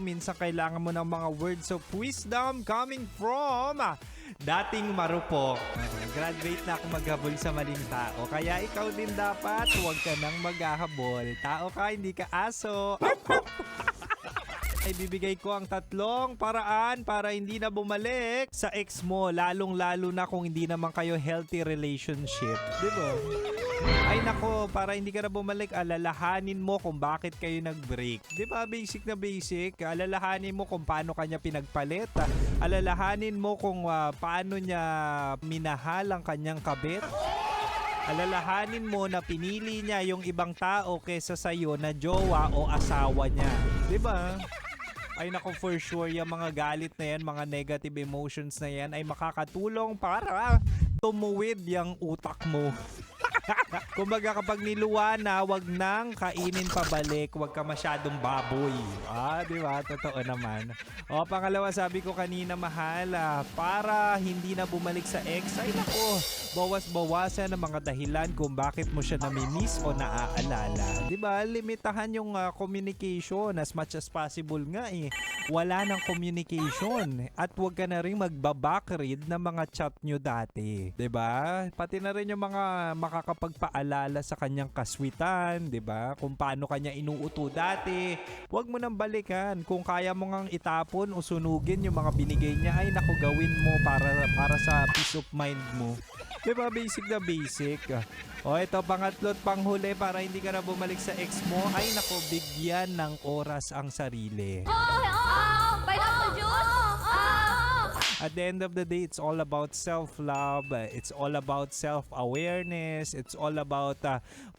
Minsan kailangan mo ng mga words of wisdom coming from dating marupok. Graduate na ako maghabol sa maling tao. Kaya ikaw din dapat huwag ka nang maghahabol. Tao ka, hindi ka aso. Ay bibigay ko ang 3 paraan para hindi na bumalik sa ex mo, lalong-lalo na kung hindi naman kayo healthy relationship. Diba? Ay nako, para hindi ka na bumalik, alalahanin mo kung bakit kayo nag-break. Diba? Basic na basic. Alalahanin mo kung paano kanya pinagpalit. Alalahanin mo kung paano niya minahal ang kanyang kabit. Alalahanin mo na pinili niya yung ibang tao kesa sa'yo na jowa o asawa niya. Diba? Ay nako, for sure, yung mga galit na yan, mga negative emotions na yan ay makakatulong para tumuwid yung utak mo. Kumbaga kapag niluwa na, wag nang kainin pabalik, wag ka masyadong baboy. Diba? Totoo naman. O, pangalawa, sabi ko kanina, mahal, para hindi na bumalik sa ex, ay nako, bawas-bawasan ang mga dahilan kung bakit mo siya namimiss o naaalala. Diba? Limitahan yung communication as much as possible nga eh. Wala ng communication. At wag ka na rin magbabackread ng mga chat nyo dati. Diba? Pati na rin yung mga makakapagpaalala sa kanyang kaswitan, 'di ba? Kung paano kanya inuuto dati. Huwag mo nang balikan. Kung kaya mo ngang itapon o sunugin yung mga binigay niya, ay naku, gawin mo para sa peace of mind mo. 'Di ba? Basic na basic. O ito, pangatlo at panghuli para hindi ka na bumalik sa ex mo, ay naku, bigyan ng oras ang sarili. At the end of the day, it's all about self-love. It's all about self-awareness. It's all about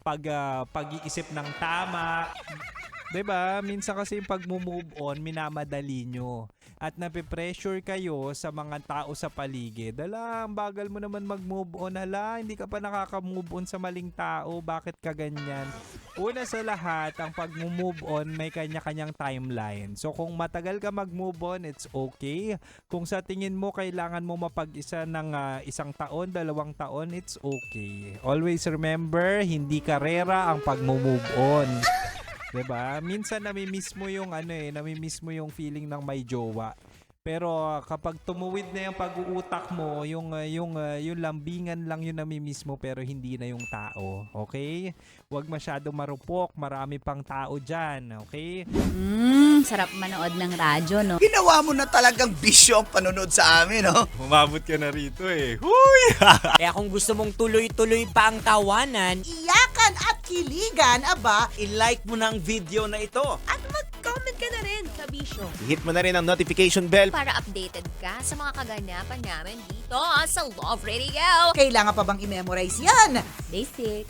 pag-iisip ng tama. 'Di ba? Minsan kasi yung pag-move on, minamadali nyo. At nape-pressure kayo sa mga tao sa paligid. Ang bagal mo naman mag-move on. Hindi ka pa nakaka-move on sa maling tao. Bakit ka ganyan? Una sa lahat, ang pag-move on may kanya-kanyang timeline. So kung matagal ka mag-move on, it's okay. Kung sa tingin mo kailangan mo mapag-isa ng 1 taon, 2 taon, it's okay. Always remember, hindi karera ang pag-move on. 'Di ba? Minsan nami-miss mo yung nami-miss mo yung feeling ng may jowa. Pero kapag tumuwid na yung pag-uutak mo, yung lambingan lang yung nami-miss mo pero hindi na yung tao. Okay? Huwag masyado marupok, marami pang tao diyan, okay? Sarap manood ng radyo, no? Ginawa mo na talagang bisyo ang panonood sa amin, no? Umabot ka na rito eh. Huy! Kaya kung gusto mong tuloy-tuloy pa ang tawanan, Iyakan at kiligan, aba, i-like mo na ang video na ito. at mag-comment ka na rin, kabisyo. Hit mo na rin ang notification bell. Para updated ka sa mga kaganapan namin dito sa Love Radio. Kailangan pa bang i-memorize yan? Basic.